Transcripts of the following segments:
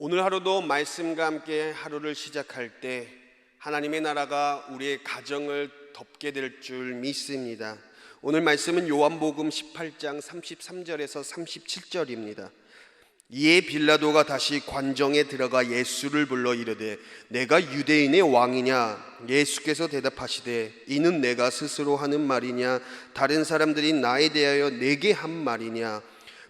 오늘 하루도 말씀과 함께 하루를 시작할 때 하나님의 나라가 우리의 가정을 덮게 될 줄 믿습니다. 오늘 말씀은 요한복음 18장 33절에서 37절입니다. 이에 빌라도가 다시 관정에 들어가 예수를 불러 이르되 내가 유대인의 왕이냐? 예수께서 대답하시되 이는 내가 스스로 하는 말이냐? 다른 사람들이 나에 대하여 내게 한 말이냐?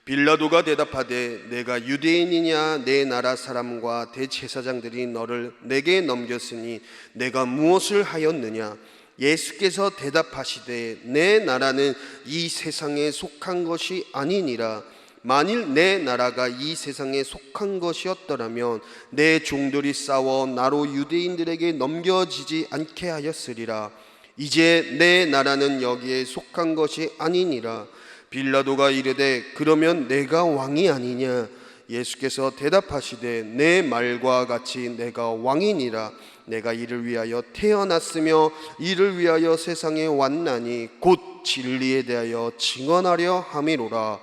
빌라도가 대답하되 내가 유대인이냐? 내 나라 사람과 대제사장들이 너를 내게 넘겼으니 내가 무엇을 하였느냐? 예수께서 대답하시되 내 나라는 이 세상에 속한 것이 아니니라. 만일 내 나라가 이 세상에 속한 것이었더라면 내 종들이 싸워 나로 유대인들에게 넘겨지지 않게 하였으리라. 이제 내 나라는 여기에 속한 것이 아니니라. 빌라도가 이르되 그러면 내가 왕이 아니냐? 예수께서 대답하시되 내 말과 같이 내가 왕이니라. 내가 이를 위하여 태어났으며 이를 위하여 세상에 왔나니 곧 진리에 대하여 증언하려 함이로라.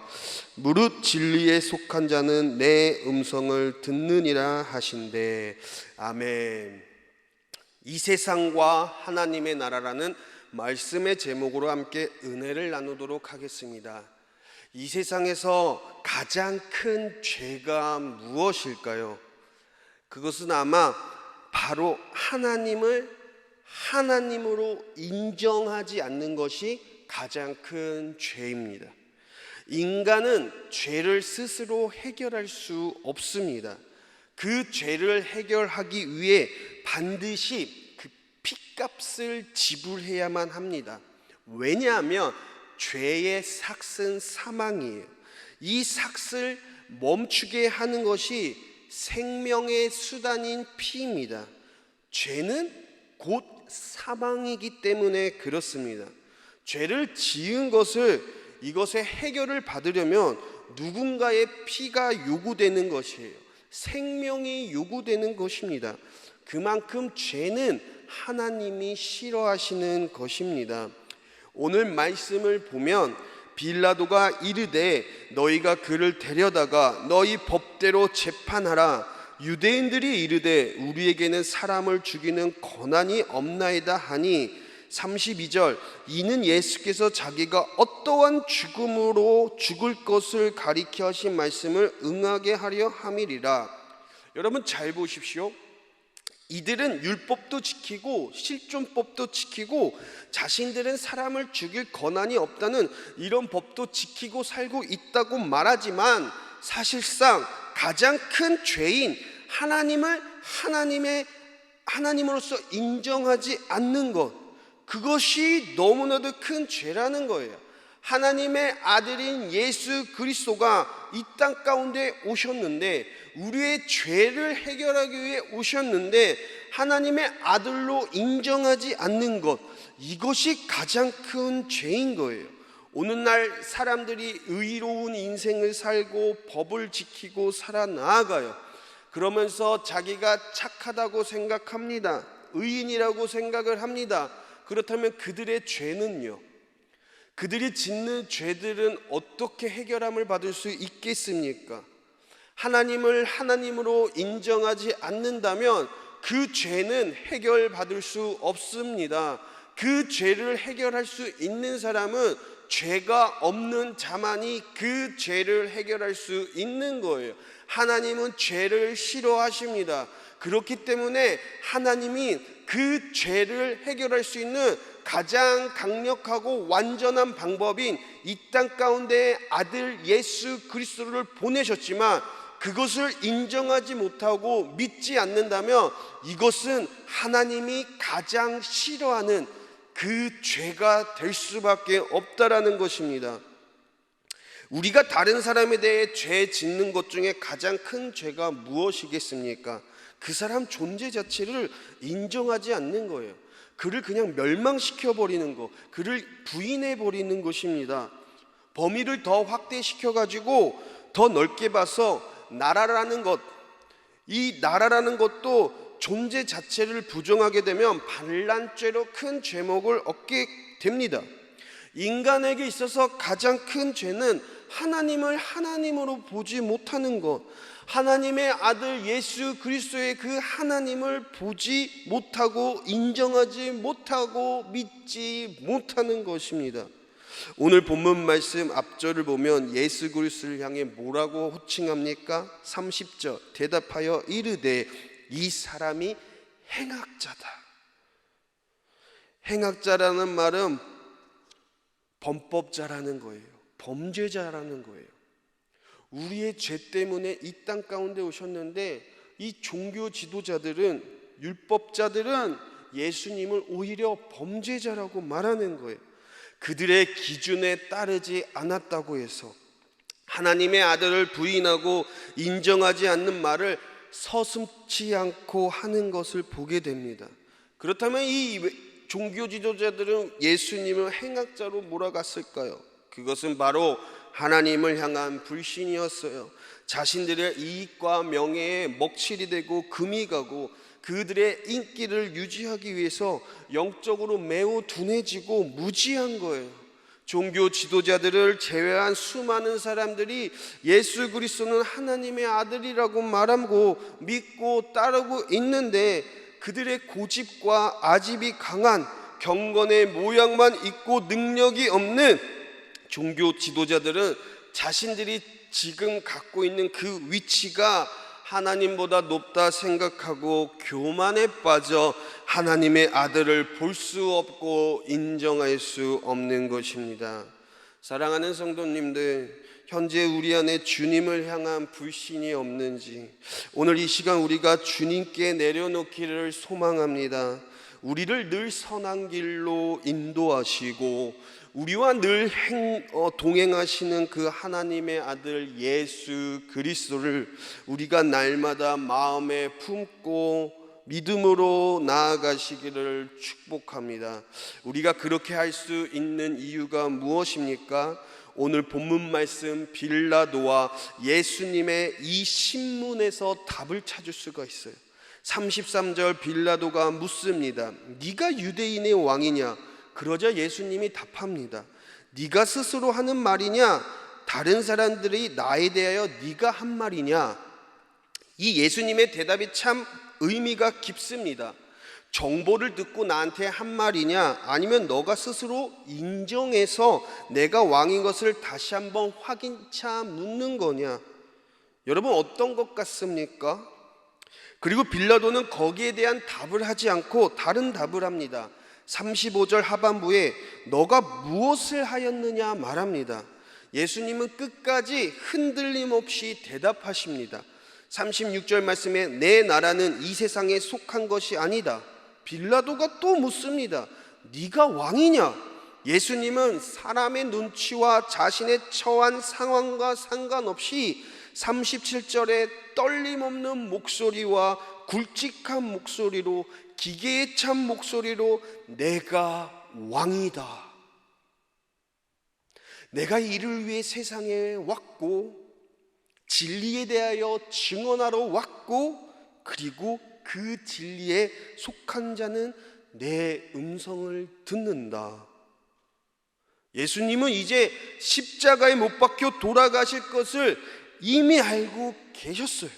무릇 진리에 속한 자는 내 음성을 듣느니라 하신대. 아멘. 이 세상과 하나님의 나라라는 말씀의 제목으로 함께 은혜를 나누도록 하겠습니다. 이 세상에서 가장 큰 죄가 무엇일까요? 그것은 아마 바로 하나님을 하나님으로 인정하지 않는 것이 가장 큰 죄입니다. 인간은 죄를 스스로 해결할 수 없습니다. 그 죄를 해결하기 위해 반드시 그 핏값을 지불해야만 합니다. 왜냐하면 죄의 삭은 사망이에요. 이 삭을 멈추게 하는 것이 생명의 수단인 피입니다. 죄는 곧 사망이기 때문에 그렇습니다. 죄를 지은 이것의 해결을 받으려면 누군가의 피가 요구되는 것이에요. 생명이 요구되는 것입니다. 그만큼 죄는 하나님이 싫어하시는 것입니다. 오늘 말씀을 보면 빌라도가 이르되 너희가 그를 데려다가 너희 법대로 재판하라. 유대인들이 이르되 우리에게는 사람을 죽이는 권한이 없나이다 하니 32절 이는 예수께서 자기가 어떠한 죽음으로 죽을 것을 가리켜 하신 말씀을 응하게 하려 함이리라. 여러분 잘 보십시오. 이들은 율법도 지키고 실존법도 지키고 자신들은 사람을 죽일 권한이 없다는 이런 법도 지키고 살고 있다고 말하지만 사실상 가장 큰 죄인 하나님을 하나님으로서 인정하지 않는 것, 그것이 너무나도 큰 죄라는 거예요. 하나님의 아들인 예수 그리스도가 이 땅 가운데 오셨는데 우리의 죄를 해결하기 위해 오셨는데 하나님의 아들로 인정하지 않는 것, 이것이 가장 큰 죄인 거예요. 오늘날 사람들이 의로운 인생을 살고 법을 지키고 살아나가요. 그러면서 자기가 착하다고 생각합니다. 의인이라고 생각을 합니다. 그렇다면 그들의 죄는요? 그들이 짓는 죄들은 어떻게 해결함을 받을 수 있겠습니까? 하나님을 하나님으로 인정하지 않는다면 그 죄는 해결받을 수 없습니다. 그 죄를 해결할 수 있는 사람은 죄가 없는 자만이 그 죄를 해결할 수 있는 거예요. 하나님은 죄를 싫어하십니다. 그렇기 때문에 하나님이 그 죄를 해결할 수 있는 가장 강력하고 완전한 방법인 이 땅 가운데 아들 예수 그리스도를 보내셨지만 그것을 인정하지 못하고 믿지 않는다면 이것은 하나님이 가장 싫어하는 그 죄가 될 수밖에 없다라는 것입니다. 우리가 다른 사람에 대해 죄 짓는 것 중에 가장 큰 죄가 무엇이겠습니까? 그 사람 존재 자체를 인정하지 않는 거예요. 그를 그냥 멸망시켜버리는 것, 그를 부인해버리는 것입니다. 범위를 더 확대시켜가지고 더 넓게 봐서 나라라는 것, 이 나라라는 것도 존재 자체를 부정하게 되면 반란죄로 큰 죄목을 얻게 됩니다. 인간에게 있어서 가장 큰 죄는 하나님을 하나님으로 보지 못하는 것, 하나님의 아들 예수 그리스도의 그 하나님을 보지 못하고 인정하지 못하고 믿지 못하는 것입니다. 오늘 본문 말씀 앞절을 보면 예수 그리스도를 향해 뭐라고 호칭합니까? 30절 대답하여 이르되 이 사람이 행악자다. 행악자라는 말은 범법자라는 거예요. 범죄자라는 거예요. 우리의 죄 때문에 이 땅 가운데 오셨는데 이 종교 지도자들은, 율법자들은 예수님을 오히려 범죄자라고 말하는 거예요. 그들의 기준에 따르지 않았다고 해서 하나님의 아들을 부인하고 인정하지 않는 말을 서슴지 않고 하는 것을 보게 됩니다. 그렇다면 이 종교 지도자들은 예수님을 행악자로 몰아갔을까요? 그것은 바로 하나님을 향한 불신이었어요. 자신들의 이익과 명예에 먹칠이 되고 금이 가고 그들의 인기를 유지하기 위해서 영적으로 매우 둔해지고 무지한 거예요. 종교 지도자들을 제외한 수많은 사람들이 예수 그리스도는 하나님의 아들이라고 말하고 믿고 따르고 있는데 그들의 고집과 아집이 강한 경건의 모양만 있고 능력이 없는 종교 지도자들은 자신들이 지금 갖고 있는 그 위치가 하나님보다 높다 생각하고 교만에 빠져 하나님의 아들을 볼 수 없고 인정할 수 없는 것입니다. 사랑하는 성도님들, 현재 우리 안에 주님을 향한 불신이 없는지 오늘 이 시간 우리가 주님께 내려놓기를 소망합니다. 우리를 늘 선한 길로 인도하시고 우리와 늘 동행하시는 그 하나님의 아들 예수 그리스도를 우리가 날마다 마음에 품고 믿음으로 나아가시기를 축복합니다. 우리가 그렇게 할 수 있는 이유가 무엇입니까? 오늘 본문 말씀 빌라도와 예수님의 이 신문에서 답을 찾을 수가 있어요. 33절 빌라도가 묻습니다. 네가 유대인의 왕이냐? 그러자 예수님이 답합니다. 네가 스스로 하는 말이냐? 다른 사람들이 나에 대하여 네가 한 말이냐? 이 예수님의 대답이 참 의미가 깊습니다. 정보를 듣고 나한테 한 말이냐? 아니면 너가 스스로 인정해서 내가 왕인 것을 다시 한번 확인차 묻는 거냐? 여러분 어떤 것 같습니까? 그리고 빌라도는 거기에 대한 답을 하지 않고 다른 답을 합니다. 35절 하반부에 너가 무엇을 하였느냐 말합니다. 예수님은 끝까지 흔들림 없이 대답하십니다. 36절 말씀에 내 나라는 이 세상에 속한 것이 아니다. 빌라도가 또 묻습니다. 네가 왕이냐? 예수님은 사람의 눈치와 자신의 처한 상황과 상관없이 37절에 떨림 없는 목소리와 굵직한 목소리로 기계에 찬 목소리로 내가 왕이다. 내가 이를 위해 세상에 왔고 진리에 대하여 증언하러 왔고 그리고 그 진리에 속한 자는 내 음성을 듣는다. 예수님은 이제 십자가에 못 박혀 돌아가실 것을 이미 알고 계셨어요.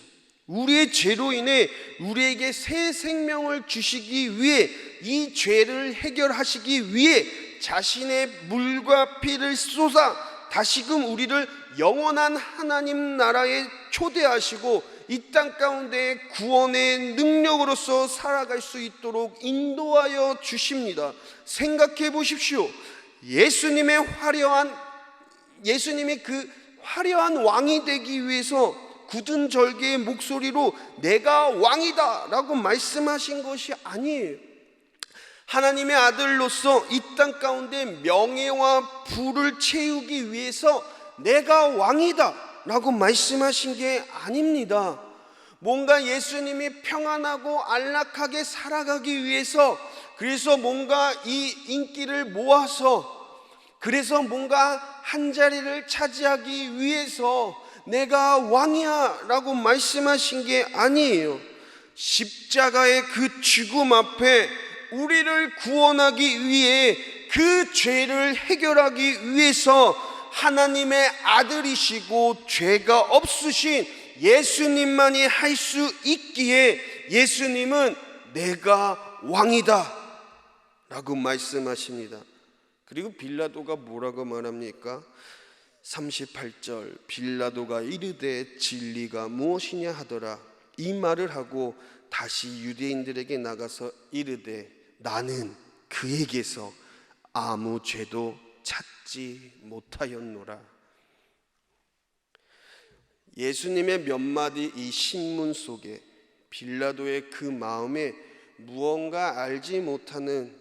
우리의 죄로 인해 우리에게 새 생명을 주시기 위해 이 죄를 해결하시기 위해 자신의 물과 피를 쏟아 다시금 우리를 영원한 하나님 나라에 초대하시고 이 땅 가운데 구원의 능력으로서 살아갈 수 있도록 인도하여 주십니다. 생각해 보십시오. 예수님의 그 화려한 왕이 되기 위해서 굳은 절개의 목소리로 내가 왕이다 라고 말씀하신 것이 아니에요. 하나님의 아들로서 이 땅 가운데 명예와 부를 채우기 위해서 내가 왕이다 라고 말씀하신 게 아닙니다. 뭔가 예수님이 평안하고 안락하게 살아가기 위해서, 그래서 뭔가 이 인기를 모아서, 그래서 뭔가 한 자리를 차지하기 위해서 내가 왕이야 라고 말씀하신 게 아니에요. 십자가의 그 죽음 앞에 우리를 구원하기 위해 그 죄를 해결하기 위해서 하나님의 아들이시고 죄가 없으신 예수님만이 할 수 있기에 예수님은 내가 왕이다 라고 말씀하십니다. 그리고 빌라도가 뭐라고 말합니까? 38절, 빌라도가 이르되 진리가 무엇이냐 하더라. 이 말을 하고 다시 유대인들에게 나가서 이르되 나는 그에게서 아무 죄도 찾지 못하였노라. 예수님의 몇 마디 이 신문 속에 빌라도의 그 마음에 무언가 알지 못하는,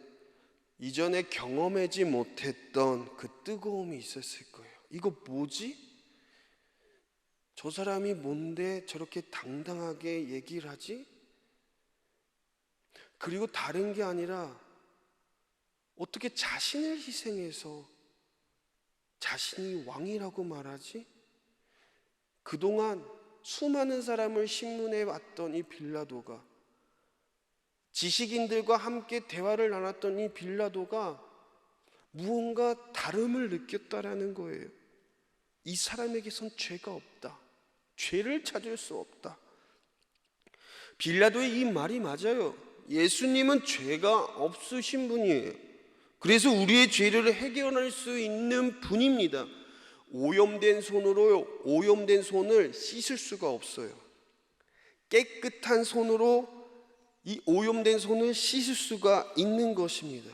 이전에 경험하지 못했던 그 뜨거움이 있었을 거예요. 이거 뭐지? 저 사람이 뭔데 저렇게 당당하게 얘기를 하지? 그리고 다른 게 아니라 어떻게 자신을 희생해서 자신이 왕이라고 말하지? 그동안 수많은 사람을 신문해 왔던 이 빌라도가, 지식인들과 함께 대화를 나눴던 이 빌라도가 무언가 다름을 느꼈다라는 거예요. 이 사람에게선 죄가 없다. 죄를 찾을 수 없다. 빌라도의 이 말이 맞아요. 예수님은 죄가 없으신 분이에요. 그래서 우리의 죄를 해결할 수 있는 분입니다. 오염된 손을 씻을 수가 없어요. 깨끗한 손으로 이 오염된 손을 씻을 수가 있는 것입니다.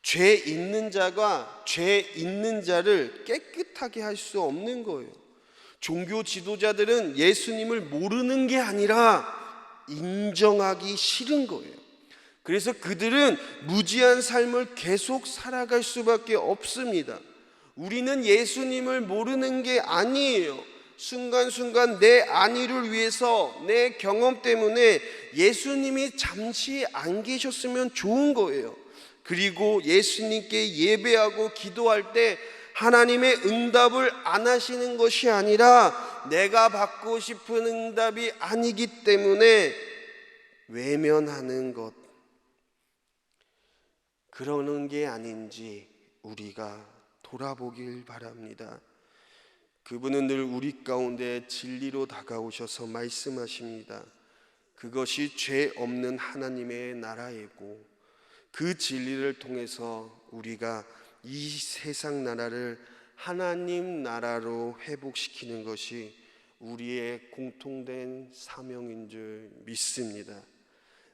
죄 있는 자가 죄 있는 자를 깨끗하게 할 수 없는 거예요. 종교 지도자들은 예수님을 모르는 게 아니라 인정하기 싫은 거예요. 그래서 그들은 무지한 삶을 계속 살아갈 수밖에 없습니다. 우리는 예수님을 모르는 게 아니에요. 순간순간 내 안위를 위해서, 내 경험 때문에 예수님이 잠시 안 계셨으면 좋은 거예요. 그리고 예수님께 예배하고 기도할 때 하나님의 응답을 안 하시는 것이 아니라 내가 받고 싶은 응답이 아니기 때문에 외면하는 것, 그러는 게 아닌지 우리가 돌아보길 바랍니다. 그분은 늘 우리 가운데 진리로 다가오셔서 말씀하십니다. 그것이 죄 없는 하나님의 나라이고, 그 진리를 통해서 우리가 이 세상 나라를 하나님 나라로 회복시키는 것이 우리의 공통된 사명인 줄 믿습니다.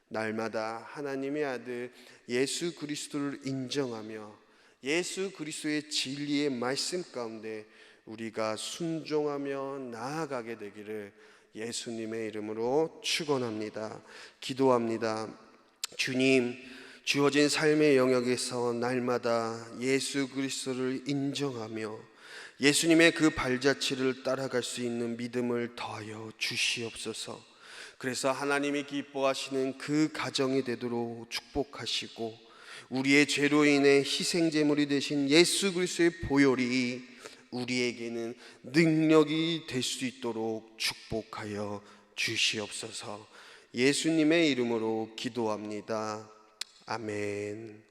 날마다 하나님의 아들 예수 그리스도를 인정하며 예수 그리스도의 진리의 말씀 가운데 우리가 순종하며 나아가게 되기를 예수님의 이름으로 축원합니다. 기도합니다. 주님, 주어진 삶의 영역에서 날마다 예수 그리스도를 인정하며 예수님의 그 발자취를 따라갈 수 있는 믿음을 더하여 주시옵소서. 그래서 하나님이 기뻐하시는 그 가정이 되도록 축복하시고, 우리의 죄로 인해 희생제물이 되신 예수 그리스도의 보혈이 우리에게는 능력이 될 수 있도록 축복하여 주시옵소서. 예수님의 이름으로 기도합니다. 아멘.